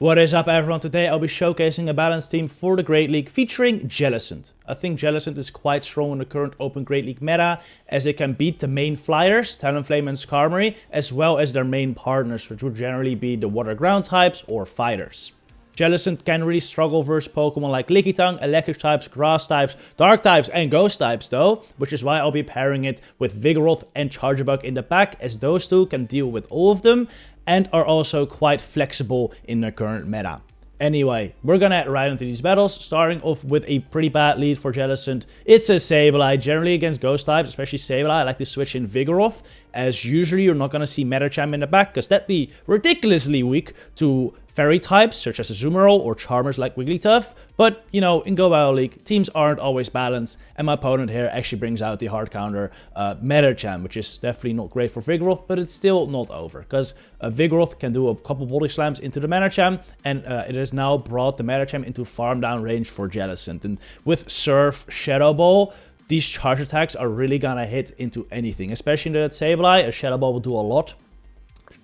What is up, everyone? Today I'll be showcasing a balanced team for the Great League featuring Jellicent. I think Jellicent is quite strong in the current Open Great League meta, as it can beat the main flyers, Talonflame and Skarmory, as well as their main partners, which would generally be the water ground types or fighters. Jellicent can really struggle versus Pokemon like Lickitung, electric types, grass types, dark types, and ghost types though, which is why I'll be pairing it with Vigoroth and Charjabug in the back, as those two can deal with all of them and are also quite flexible in the current meta. Anyway, we're gonna head right into these battles, starting off with a pretty bad lead for Jellicent. It's a Sableye. Generally against ghost types, especially Sableye, I like to switch in Vigoroth, as usually you're not gonna see Medicham in the back, because that'd be ridiculously weak to fairy types, such as Azumarill or Charmers like Wigglytuff. But, you know, in Go Battle League, teams aren't always balanced, and my opponent here actually brings out the hard counter Medicham, which is definitely not great for Vigoroth, but it's still not over, because Vigoroth can do a couple body slams into the Medicham, and it has now brought the Medicham into farm down range for Jellicent. And with Surf, Shadow Ball, these charge attacks are really gonna hit into anything, especially in that Sableye. A Shadow Ball will do a lot.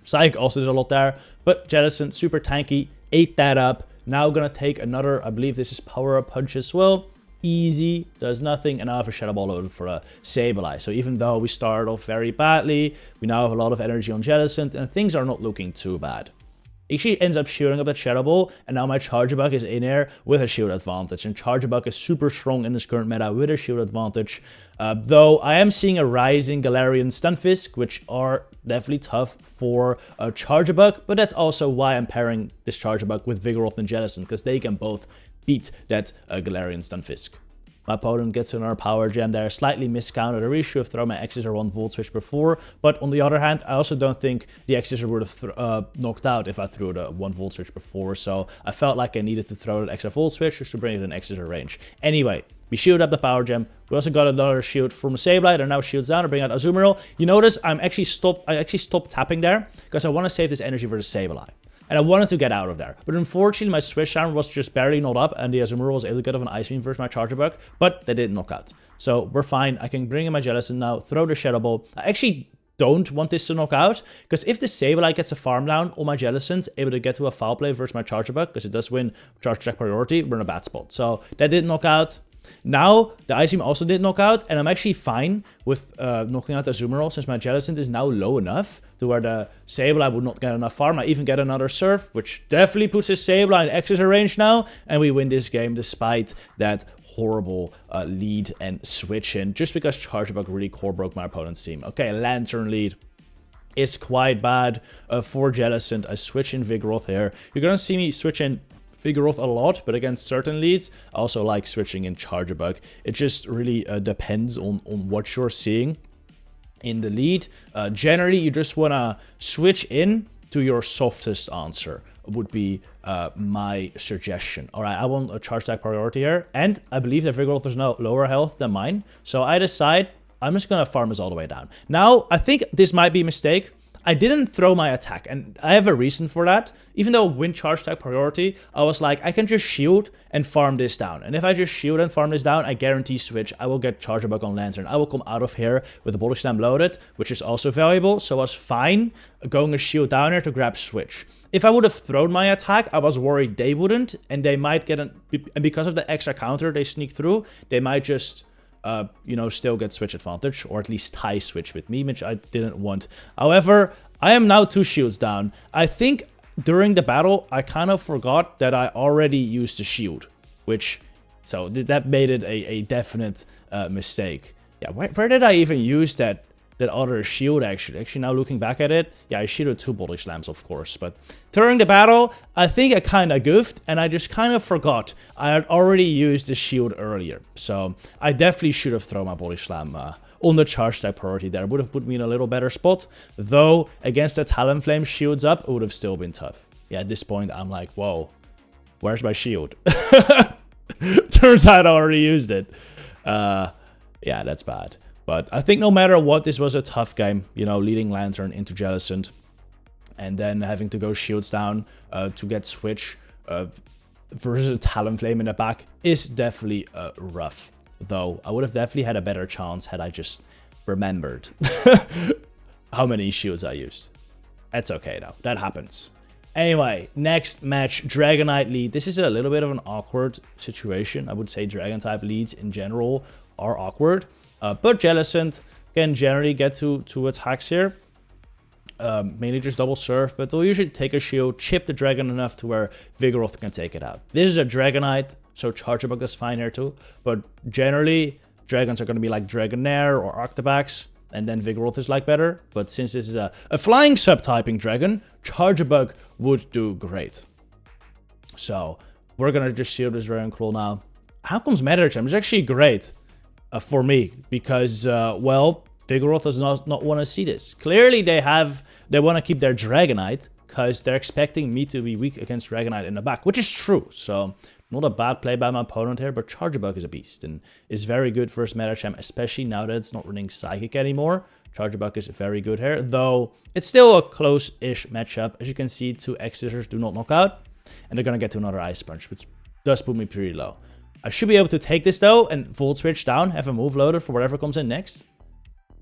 Psychic also did a lot there, but Jellicent, super tanky, ate that up. Now gonna take another, I believe this is Power Up Punch as well. Easy, does nothing, and now I have a Shadow Ball loaded for a Sableye. So even though we started off very badly, we now have a lot of energy on Jellicent, and things are not looking too bad. He ends up shooting up that Shadow Ball, and now my Charjabug is in here with a shield advantage. And Charjabug is super strong in this current meta with a shield advantage. Though I am seeing a rising Galarian Stunfisk, which are definitely tough for Charjabug, but that's also why I'm pairing this Charjabug with Vigoroth and Jellicent, because they can both beat that Galarian Stunfisk. My opponent gets another power gem there, slightly miscounted. I really should have thrown my X-Scissor 1 Volt Switch before, but on the other hand, I also don't think the X-Scissor would have knocked out if I threw the 1 Volt Switch before, so I felt like I needed to throw that extra Volt Switch just to bring it in X-Scissor range. Anyway, we shielded up the power gem. We also got another shield from a Sableye. They're now shields down to bring out Azumarill. You notice I actually stopped tapping there because I want to save this energy for the Sableye. And I wanted to get out of there. But unfortunately, my switch down was just barely not up, and the Azumarill was able to get off an Ice Beam versus my Charjabug, but they didn't knock out. So we're fine. I can bring in my Jellicent now, throw the Shadow Ball. I actually don't want this to knock out, because if the Sableye gets a farm down, or my Jellicent's able to get to a foul play versus my Charjabug, because it does win Charge Attack priority, we're in a bad spot. So that didn't knock out. Now, the Ice Beam also did knock out, and I'm actually fine with knocking out the Azumarill, since my Jellicent is now low enough to where the Sableye would not get enough farm. I even get another Surf, which definitely puts his Sableye in X-Scissor range now, and we win this game despite that horrible lead and switch in, just because Charjabug really core broke my opponent's team. Okay, Lanturn lead is quite bad for Jellicent. I switch in Vigoroth here. You're gonna see me switch in Vigoroth a lot, but against certain leads, I also like switching in Charjabug. It just really depends on what you're seeing in the lead. Generally, you just want to switch in to your softest answer, would be my suggestion. All right, I want a charge attack priority here, and I believe that Vigoroth is now lower health than mine, so I decide I'm just going to farm this all the way down. Now, I think this might be a mistake. I didn't throw my attack, and I have a reason for that. Even though win charge attack priority, I was like, I can just shield and farm this down. And if I just shield and farm this down, I guarantee switch. I will get Charjabug on Lanturn. I will come out of here with the Body Slam loaded, which is also valuable. So I was fine going a shield down here to grab switch. If I would have thrown my attack, I was worried they wouldn't, and they might get and because of the extra counter they sneak through, they might just you know, still get switch advantage, or at least tie switch with me, which I didn't want. However, I am now 2 shields down. I think during the battle, I kind of forgot that I already used the shield, which, so that made it a definite mistake. Yeah, where did I even use that other shield, actually? Actually, now looking back at it, yeah, I shielded 2 body slams, of course. But during the battle, I think I kind of goofed, and I just kind of forgot I had already used the shield earlier. So I definitely should have thrown my body slam on the charge attack priority there. It would have put me in a little better spot. Though, against the Talonflame shields up, it would have still been tough. Yeah, at this point, I'm like, whoa, where's my shield? Turns out I already used it. Yeah, that's bad. But I think no matter what, this was a tough game, you know, leading Lanturn into Jellicent, and then having to go shields down to get switch versus a Talonflame in the back is definitely rough. Though I would have definitely had a better chance had I just remembered how many shields I used. That's okay though, that happens. Anyway, next match, Dragonite lead. This is a little bit of an awkward situation. I would say Dragon type leads in general are awkward. But Jellicent can generally get to attacks here. Mainly just double surf, but they'll usually take a shield, chip the dragon enough to where Vigoroth can take it out. This is a Dragonite, so Charjabug is fine here too. But generally, dragons are going to be like Dragonair or Octobax. And then Vigoroth is like better. But since this is a flying subtyping dragon, Charjabug would do great. So we're going to just shield this Dragoncruel now. How comes Medicham? It's actually great for me. Because, well, Vigoroth does not want to see this. Clearly they want to keep their Dragonite. Because they're expecting me to be weak against Dragonite in the back. Which is true. So not a bad play by my opponent here, but Charjabug is a beast and is very good versus Medicham, especially now that it's not running Psychic anymore. Charjabug is very good here, though it's still a close-ish matchup. As you can see, 2 X-Scissors do not knock out, and they're going to get to another Ice Punch, which does put me pretty low. I should be able to take this, though, and Volt Switch down, have a move loaded for whatever comes in next.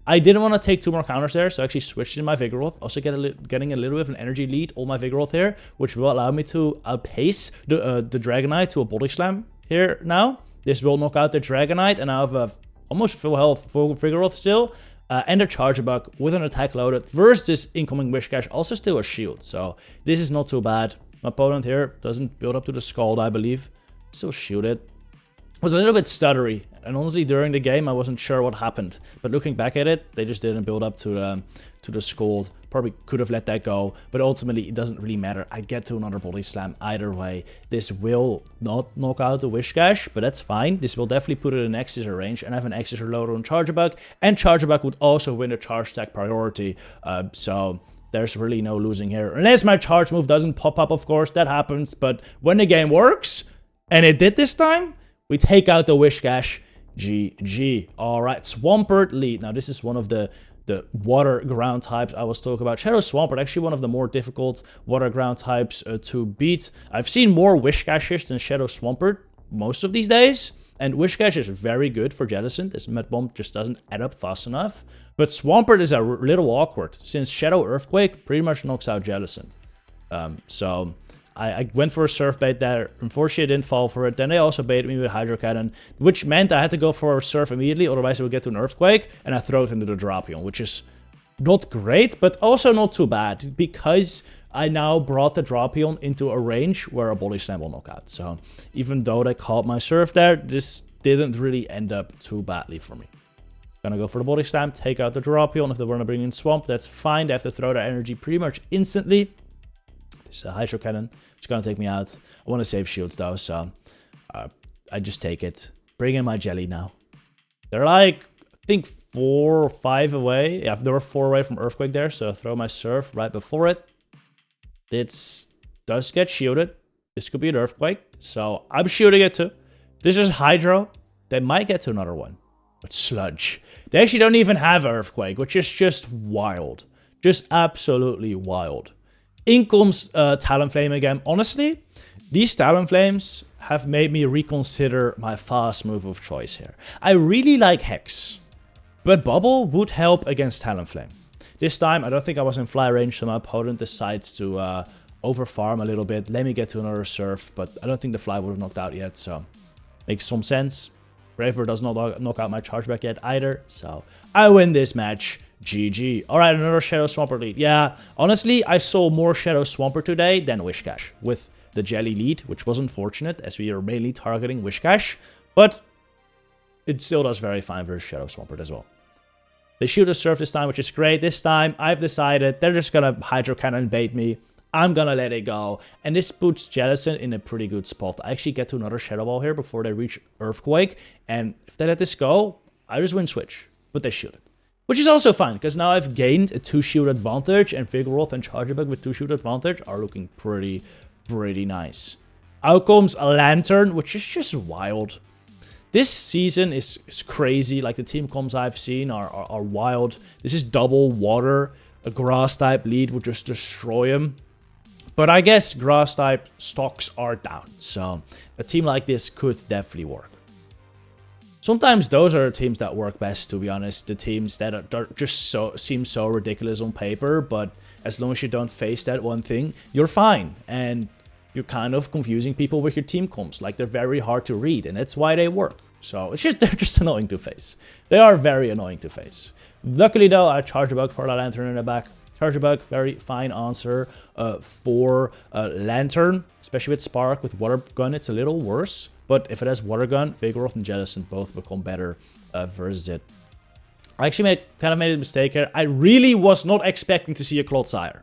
I didn't want to take 2 more counters there, so I actually switched in my Vigoroth. Also getting a little bit of an energy lead on my Vigoroth here, which will allow me to outpace the Dragonite to a Body Slam here now. This will knock out the Dragonite, and I have almost full health for Vigoroth still. And a Charjabug with an attack loaded versus this incoming Whiscash, also still a shield. So this is not too bad. My opponent here doesn't build up to the Scald, I believe. Still shielded. Was a little bit stuttery, and honestly during the game I wasn't sure what happened, but looking back at it, they just didn't build up to the Scald. Probably could have let that go, but ultimately it doesn't really matter. I get to another Body Slam either way. This will not knock out the Whiscash, but that's fine. This will definitely put it in X-Scissor range, and I have an X-Scissor loader on Charjabug, and Charjabug would also win the charge stack priority, so there's really no losing here. Unless my charge move doesn't pop up, of course, that happens, but when the game works, and it did this time, we take out the Whiscash. GG. Alright, Swampert lead. Now, this is one of the water ground types I was talking about. Shadow Swampert, actually one of the more difficult water ground types to beat. I've seen more Whiscashes than Shadow Swampert most of these days. And Whiscash is very good for Jellicent. This Med Bomb just doesn't add up fast enough. But Swampert is a little awkward, since Shadow Earthquake pretty much knocks out Jellicent. So I went for a Surf Bait there. Unfortunately, I didn't fall for it. Then they also baited me with Hydro Cannon, which meant I had to go for a Surf immediately, otherwise I would get to an Earthquake, and I throw it into the Drapion, which is not great, but also not too bad, because I now brought the Drapion into a range where a Body Slam will knock out. So even though they caught my Surf there, this didn't really end up too badly for me. Gonna go for the Body Slam, take out the Drapion. If they want to bring in Swamp, that's fine. They have to throw their energy pretty much instantly. This Hydro Cannon, it's gonna take me out. I want to save shields though, so I just take it. Bring in my Jelly now. They're like, I think 4 or 5 away. Yeah, they were 4 away from Earthquake there, so I throw my Surf right before it. This does get shielded. This could be an Earthquake, so I'm shielding it too. This is Hydro. They might get to another one. But Sludge. They actually don't even have Earthquake, which is just wild. Just absolutely wild. In comes Talonflame again. Honestly, these Talonflames have made me reconsider my fast move of choice here. I really like Hex, but Bubble would help against Talonflame. This time, I don't think I was in fly range, so my opponent decides to overfarm a little bit. Let me get to another Surf, but I don't think the fly would have knocked out yet, so makes some sense. Bravebird does not knock out my Chargeback yet either, so I win this match. GG. Alright, another Shadow Swampert lead. Yeah, honestly, I saw more Shadow Swampert today than Whiscash with the Jelly lead, which was unfortunate as we are mainly targeting Whiscash, but it still does very fine versus Shadow Swampert as well. They shoot a Surf this time, which is great. This time, I've decided they're just gonna Hydro Cannon bait me. I'm gonna let it go. And this puts Jellicent in a pretty good spot. I actually get to another Shadow Ball here before they reach Earthquake. And if they let this go, I just win Switch. But they shoot it. Which is also fine, because now I've gained a 2-shield advantage, and Vigoroth and Charjabug with 2-shield advantage are looking pretty nice. Out comes a Lanturn, which is just wild. This season is crazy. Like, the team comps I've seen are wild. This is double water. A Grass-type lead would just destroy him. But I guess Grass-type stocks are down, so a team like this could definitely work. Sometimes those are the teams that work best, to be honest. The teams that are just seem so ridiculous on paper, but as long as you don't face that one thing, you're fine. And you're kind of confusing people with your team comps. Like, they're very hard to read, and that's why they work. So it's just, they're just annoying to face. They are very annoying to face. Luckily though, I Charjabug for the Lanturn in the back. Charjabug, very fine answer for Lanturn, especially with Spark. With Water Gun, it's a little worse. But if it has Water Gun, Vigoroth and Jellicent both become better versus it. I actually kind of made a mistake here. I really was not expecting to see a Clodsire.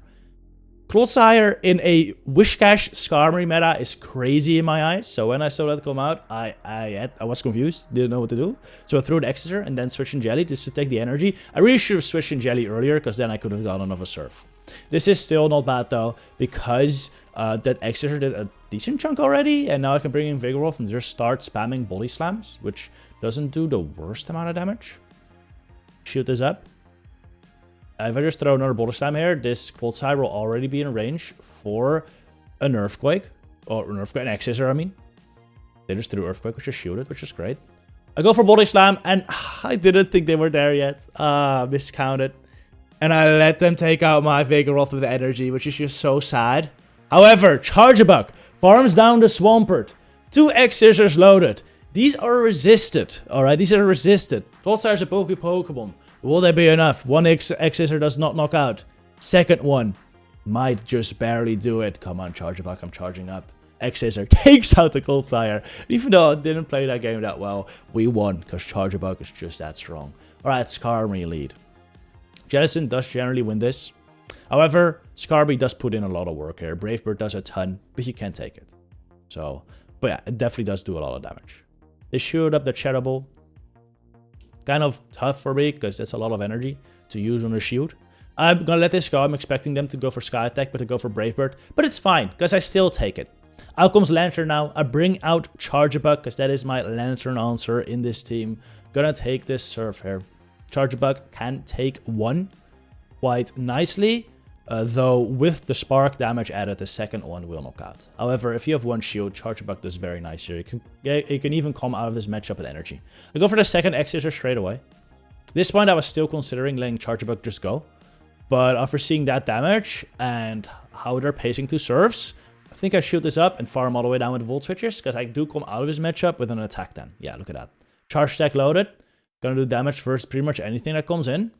Clodsire in a Whiscash Skarmory meta is crazy in my eyes. So when I saw that come out, I was confused. Didn't know what to do. So I threw the Exeter and then switched in Jelly just to take the energy. I really should have switched in Jelly earlier, because then I could have gotten another Surf. This is still not bad though, because that Exeter did a decent chunk already. And now I can bring in Vigoroth and just start spamming Body Slams, which doesn't do the worst amount of damage. Shoot this up. If I just throw another Body Slam here, this Clodsire will already be in range for an Earthquake. Or an Earthquake, an X-Scissor, I mean. They just threw Earthquake, which is shielded, which is great. I go for Body Slam, and I didn't think they were there yet. Miscounted. And I let them take out my Vigoroth with the energy, which is just so sad. However, Charjabug farms down the Swampert. 2 X-Scissors loaded. These are resisted, alright? These are resisted. Clodsire is a Pokemon. Will they be enough? One X-Scissor does not knock out. Second one might just barely do it. Come on, Charjabug, I'm charging up. X-Scissor takes out the Clodsire. Even though I didn't play that game that well, we won, because Charjabug is just that strong. Alright, Skarmory lead. Jellicent does generally win this. However, Skarmory does put in a lot of work here. Brave Bird does a ton, but you can't take it. So, but yeah, it definitely does do a lot of damage. They shoot up the Shadow Ball. Kind of tough for me, because that's a lot of energy to use on a shield. I'm gonna let this go. I'm expecting them to go for Sky Attack, but to go for Brave Bird. But it's fine, because I still take it. Out comes Lanturn now. I bring out Charjabug, because that is my Lanturn answer in this team. Gonna take this Surf here. Charjabug can take one quite nicely. Though with the Spark damage added, the second one will knock out. However, if you have one shield, Charjabug does very nice here. You can even come out of this matchup with energy. I go for the second X-Scissor straight away. This point I was still considering letting Charjabug just go. But after seeing that damage and how they're pacing to Surfs, I think I shoot this up and farm all the way down with the Volt Switches, because I do come out of this matchup with an attack then. Yeah, look at that. Charge Stack loaded. Gonna do damage versus pretty much anything that comes in.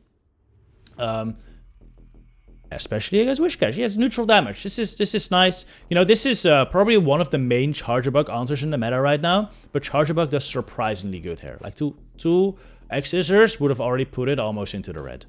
Especially against Whiscash. He has neutral damage. This is nice. You know, this is probably one of the main Charjabug answers in the meta right now. But Charjabug does surprisingly good here. Like two X-Scissors would have already put it almost into the red.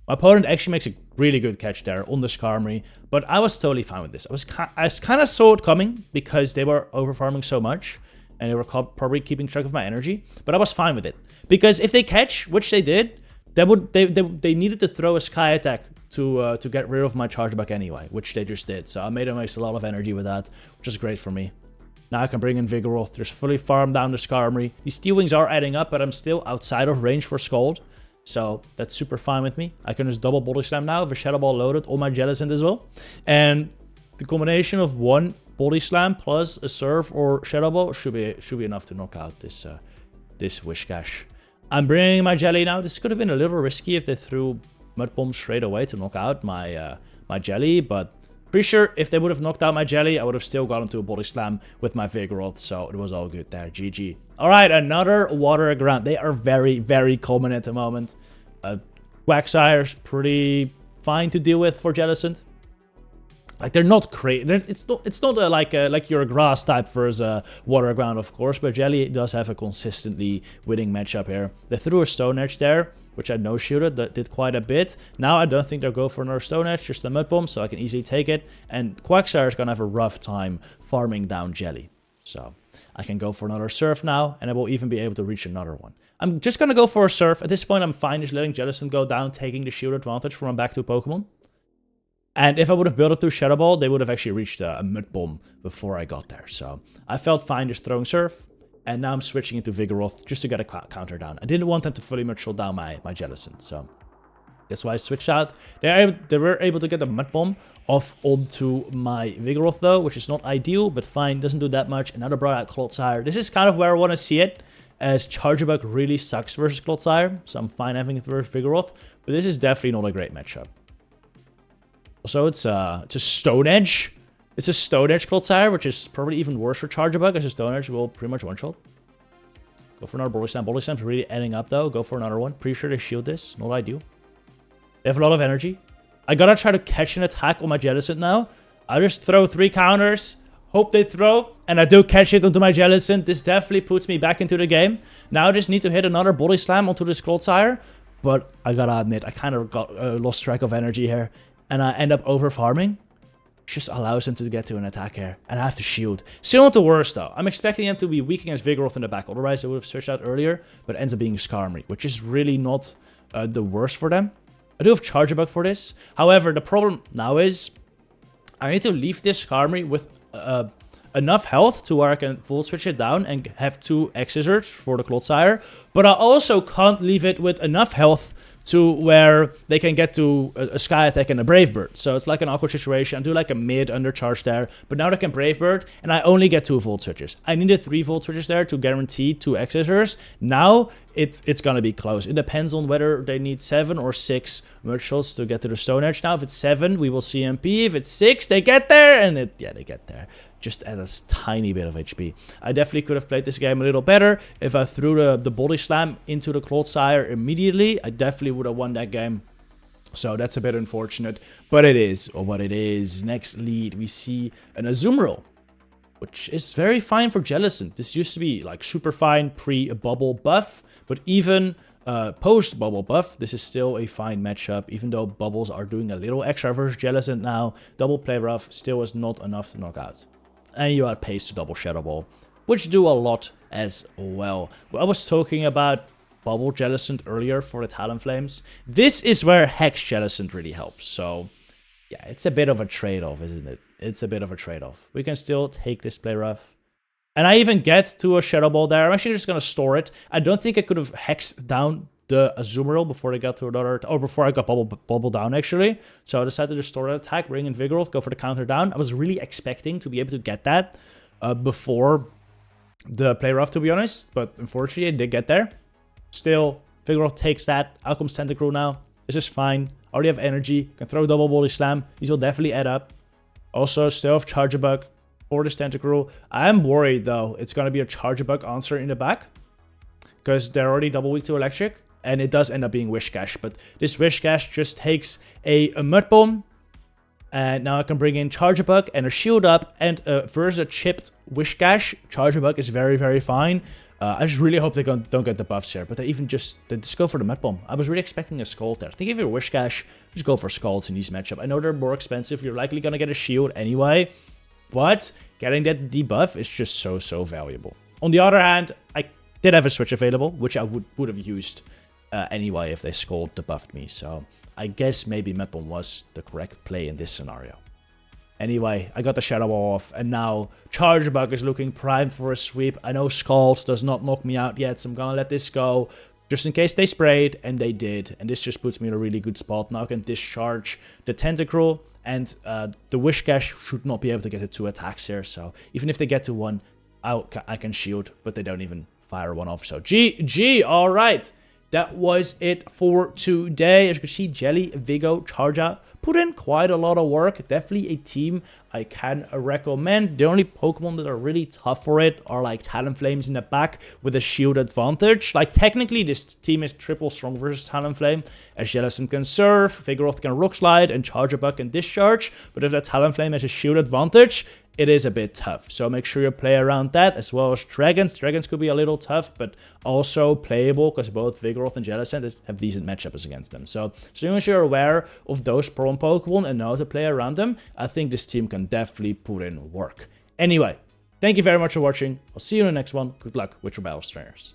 My opponent actually makes a really good catch there on the Skarmory. But I was totally fine with this. I kind of saw it coming because they were overfarming so much. And they were probably keeping track of my energy. But I was fine with it. Because if they catch, which they did, they needed to throw a Sky Attack to get rid of my Charjabug anyway, which they just did. So I made them waste a lot of energy with that, which is great for me. Now I can bring in Vigoroth, just fully farm down the Skarmory. These Steel Wings are adding up, but I'm still outside of range for Scald. So that's super fine with me. I can just double Body Slam now, with Shadow Ball loaded on my Jellicent as well. And the combination of one Body Slam plus a Surf or Shadow Ball should be enough to knock out this Whiscash. I'm bringing my Jelly now. This could have been a little risky if they threw Mud Bomb straight away to knock out my my Jelly, but pretty sure if they would have knocked out my Jelly, I would have still gotten to a Body Slam with my Vigoroth, so it was all good there. GG. Alright, another Water Ground. They are very, very common at the moment. Quagsire's pretty fine to deal with for Jellicent. Like, they're not crazy. It's not like you're a grass type versus a Water Ground, of course, but Jelly does have a consistently winning matchup here. They threw a Stone Edge there, which I no-shooted, that did quite a bit. Now I don't think they'll go for another Stone Edge, just a Mud Bomb, so I can easily take it. And Quagsire is going to have a rough time farming down Jelly. So I can go for another Surf now, and I will even be able to reach another one. I'm just going to go for a Surf. At this point, I'm fine just letting Jellicent go down, taking the shield advantage from a back 2 Pokemon. And if I would have built up to Shadow Ball, they would have actually reached a Mud Bomb before I got there. So I felt fine just throwing Surf. And now I'm switching into Vigoroth just to get a counter down. I didn't want them to fully mutual down my Jellicent, so that's why I switched out. They were able to get the Mud Bomb off onto my Vigoroth though, which is not ideal, but fine, doesn't do that much. Another brought out Clodsire. This is kind of where I want to see it, as Charjabug really sucks versus Clodsire, so I'm fine having it versus Vigoroth, but this is definitely not a great matchup. Also, it's a Stone Edge. It's a Stone Edge Clodsire, which is probably even worse for Charjabug, as a Stone Edge will pretty much one-shot. Go for another Bully Slam. Bully Slam's really adding up, though. Go for another one. Pretty sure they shield this. Not ideal. They have a lot of energy. I gotta try to catch an attack on my Jellicent now. I just throw 3 counters. Hope they throw. And I do catch it onto my Jellicent. This definitely puts me back into the game. Now I just need to hit another Bully Slam onto this Clodsire. But I gotta admit, I kind of got lost track of energy here. And I end up over-farming. Just allows him to get to an attack here. And I have to shield. Still not the worst, though. I'm expecting him to be weak against Vigoroth in the back. Otherwise, I would have switched out earlier. But it ends up being Skarmory, which is really not the worst for them. I do have Charjabug for this. However, the problem now is I need to leave this Skarmory with enough health to where I can full switch it down and have 2 X-Scissors for the Clodsire. But I also can't leave it with enough health to where they can get to a Sky Attack and a Brave Bird. So it's like an awkward situation. I do like a mid undercharge there, but now they can Brave Bird, and I only get 2 Volt Switches. I needed 3 Volt Switches there to guarantee 2 X-Scissors. Now it's gonna be close. It depends on whether they need 7 or 6 Merge Shots to get to the Stone Edge. Now if it's 7, we will CMP. If it's 6, they get there, and they get there. Just at a tiny bit of HP. I definitely could have played this game a little better. If I threw the Body Slam into the Clodsire immediately, I definitely would have won that game. So that's a bit unfortunate, but it is what it is. Next lead, we see an Azumarill, which is very fine for Jellicent. This used to be like super fine pre-bubble buff, but even post-bubble buff, this is still a fine matchup, even though bubbles are doing a little extra versus Jellicent now. Double play rough still is not enough to knock out. And you outpace to double Shadow Ball, which do a lot as well. I was talking about Bubble Jellicent earlier for the Talonflames. This is where Hex Jellicent really helps. So, yeah, it's a bit of a trade-off, isn't it? It's a bit of a trade-off. We can still take this play rough. And I even get to a Shadow Ball there. I'm actually just going to store it. I don't think I could have hexed down the Azumarill before I got to another, or before I got bubble down actually. So I decided to just store that attack, bring in Vigoroth, go for the counter down. I was really expecting to be able to get that before the play rough, to be honest, but unfortunately I did get there. Still, Vigoroth takes that. Out comes Tentacruel now. This is fine. Already have energy. Can throw double Body Slam. These will definitely add up. Also, still have Charjabug for this Tentacruel. I am worried though it's gonna be a Charjabug answer in the back, because they're already double weak to electric. And it does end up being Whiscash, but this Whiscash just takes a Mud Bomb. And now I can bring in Charjabug and a Shield Up, and versus a chipped Whiscash, Charjabug is very, very fine. I just really hope they don't get the buffs here, but they just go for the Mud Bomb. I was really expecting a Scald there. I think if you're Whiscash, just go for Scalds in these matchup. I know they're more expensive, you're likely gonna get a Shield anyway, but getting that debuff is just so valuable. On the other hand, I did have a switch available, which I would have used anyway if they Scald debuffed me, so I guess maybe Mud Bomb was the correct play in this scenario. Anyway, I got the Shadow Ball off, and now Charjabug is looking primed for a sweep. I know Scald does not knock me out yet, so I'm gonna let this go, just in case they sprayed, and they did. And this just puts me in a really good spot. Now I can discharge the Tentacruel, and the Whiscash should not be able to get the 2 attacks here, so even if they get to 1, I can shield, but they don't even fire 1 off, so GG, alright. That was it for today. As you can see, Jelly, Vigo, Charja put in quite a lot of work. Definitely a team I can recommend. The only Pokemon that are really tough for it are like Talonflames in the back with a shield advantage. Like technically this team is triple strong versus Talonflame, as Jellicent can Surf, Vigoroth can Rock Slide, and Charjabug can Discharge. But if that Talonflame has a shield advantage, it is a bit tough. So make sure you play around that, as well as Dragons. Dragons could be a little tough, but also playable, because both Vigoroth and Jellicent have decent matchups against them. So as long as you're aware of those problem Pokemon and know how to play around them, I think this team can definitely put in work. Anyway, thank you very much for watching. I'll see you in the next one. Good luck with your battle trainers.